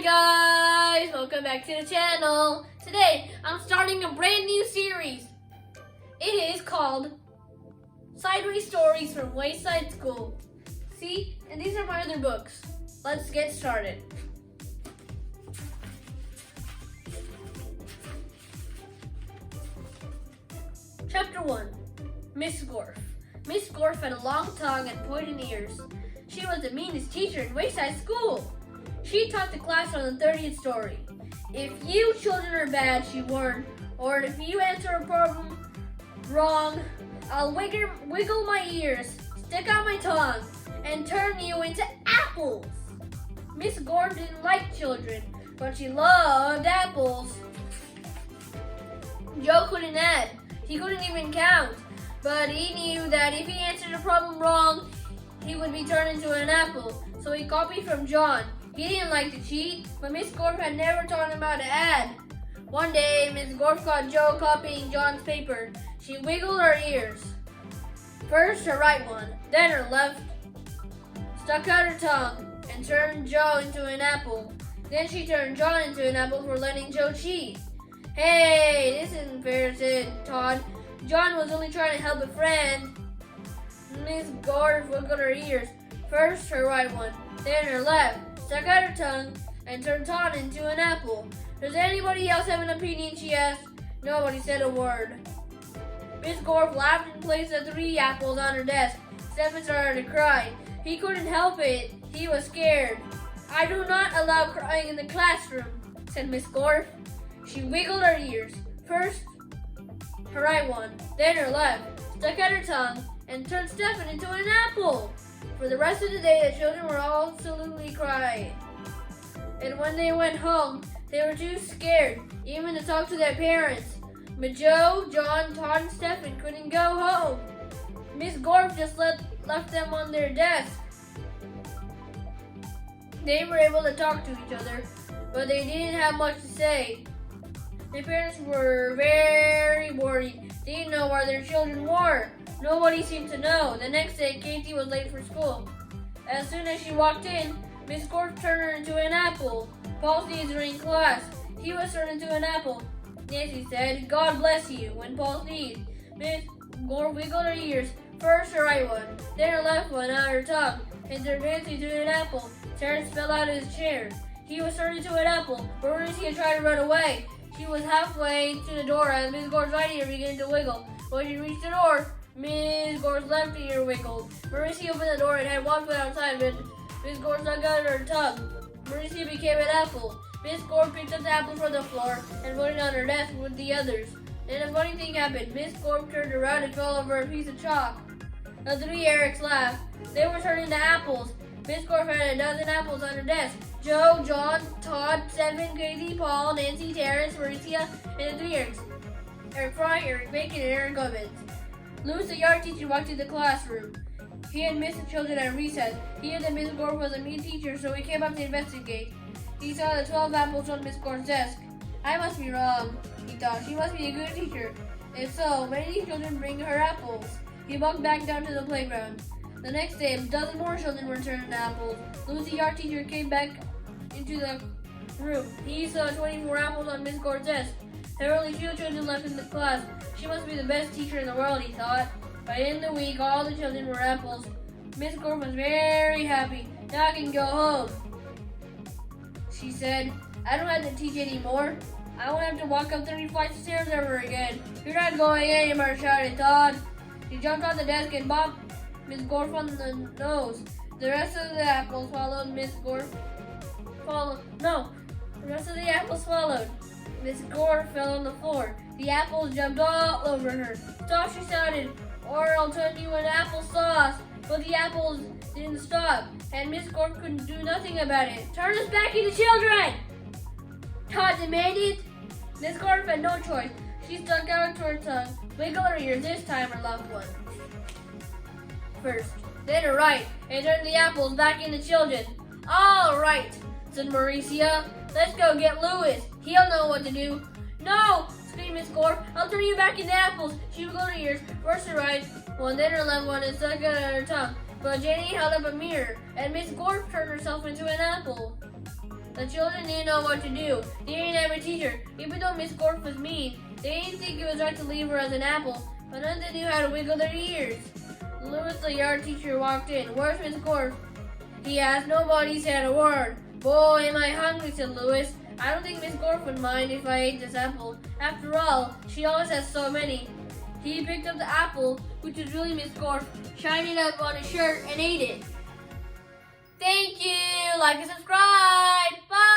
Hi guys, welcome back to the channel. Today I'm starting a brand new series. It is called Sideways Stories from Wayside School. See, and these are my other books. Let's get started. Chapter 1. Miss Gorf. Miss Gorf had a long tongue and pointed ears. She was the meanest teacher in Wayside School. She taught the class on the 30th story. If you children are bad, she warned, or if you answer a problem wrong, I'll wiggle my ears, stick out my tongue, and turn you into apples. Miss Gorf didn't like children, but she loved apples. Joe couldn't add. He couldn't even count, but he knew that if he answered a problem wrong, he would be turned into an apple. So he copied from John. He didn't like to cheat, but Miss Gorf had never taught him how to add. One day, Miss Gorf caught Joe copying John's paper. She wiggled her ears. First her right one, then her left, stuck out her tongue, and turned Joe into an apple. Then she turned John into an apple for letting Joe cheat. Hey, this isn't fair, said Todd. John was only trying to help a friend. Miss Gorf wiggled her ears. First her right one, then her left, stuck out her tongue, and turned Todd into an apple. Does anybody else have an opinion, she asked. Nobody said a word. Miss Gorf laughed and placed the 3 apples on her desk. Stephen started to cry. He couldn't help it. He was scared. I do not allow crying in the classroom, said Miss Gorf. She wiggled her ears. First her right one, then her left, stuck out her tongue, and turned Stephen into an apple. For the rest of the day, the children were absolutely crying. And when they went home, they were too scared, even to talk to their parents. But Joe, John, Todd, and Stephen couldn't go home. Miss Gorf just left them on their desk. They were able to talk to each other, but they didn't have much to say. Their parents were very worried. They didn't know where their children were. Nobody seemed to know. The next day, Katie was late for school. As soon as she walked in, Miss Gorf turned her into an apple. Paul sneezed during class. He was turned into an apple. Nancy said, God bless you, when Paul sneezed. Miss Gorf wiggled her ears. First her right one, then her left one out her tongue, and turned Nancy into an apple. Terrence fell out of his chair. He was turned into an apple. Mauricia tried to run away. She was halfway to the door as Miss Gorf's right ear began to wiggle. When she reached the door, Miss Gorf's left ear wiggled. Mauricia opened the door and had one foot outside, but Miss Gorf stuck out her tongue. Mauricia became an apple. Miss Gorf picked up the apple from the floor and put it on her desk with the others. Then a funny thing happened. Miss Gorf turned around and fell over a piece of chalk. The 3 Erics laughed. They were turned into apples. Miss Gorf had a dozen apples on her desk. Joe, John, Todd, Stephen, Katie, Paul, Nancy, Terrence, Mauricia, and the 3 Erics. Eric Fry, Eric Bacon, and Eric Evans. Louis, the yard teacher, walked into the classroom. He had missed the children at recess. He knew that Miss Gorf was a mean teacher, so he came up to investigate. He saw the 12 apples on Miss Gorf's desk. I must be wrong, he thought. She must be a good teacher. If so, many children bring her apples. He walked back down to the playground. The next day, a dozen more children were turned into apples. Louis, the art teacher, came back into the room. He saw 24 apples on Miss Gorf's desk. There were only few children left in the class. She must be the best teacher in the world, he thought. By the end of the week, all the children were apples. Miss Gorf was very happy. Now I can go home, she said. I don't have to teach anymore. I won't have to walk up 30 flights of stairs ever again. You're not going anywhere, shouted Todd. He jumped on the desk and bopped Miss Gorf on the nose. The rest of the apples followed Miss Gorf. The rest of the apples followed. Miss Gorf fell on the floor. The apples jumped all over her. Stop, she shouted, or I'll turn you into applesauce. But the apples didn't stop, and Miss Gorf couldn't do nothing about it. Turn us back into children, Todd demanded. Miss Gorf had no choice. She stuck out her tongue, wiggled her ears, this time her left one. First, then her right, and turned the apples back into children. All right, said Mauricia. Let's go get Louis. He'll know what to do. No, screamed Miss Gorf. I'll turn you back into apples. She wiggled her ears. First her right one, then her left one, and stuck out her tongue. But Jenny held up a mirror, and Miss Gorf turned herself into an apple. The children didn't know what to do. They didn't have a teacher. Even though Miss Gorf was mean, they didn't think it was right to leave her as an apple, but none they knew how to wiggle their ears. Louis, the yard teacher, walked in. "Where's Miss Gorf?" he asked. Nobody said a word. "Boy, am I hungry," said Louis. "I don't think Miss Gorf would mind if I ate this apple. After all, she always has so many." He picked up the apple, which was really Miss Gorf, shined it up on his shirt, and ate it. Thank you! Like and subscribe! Bye!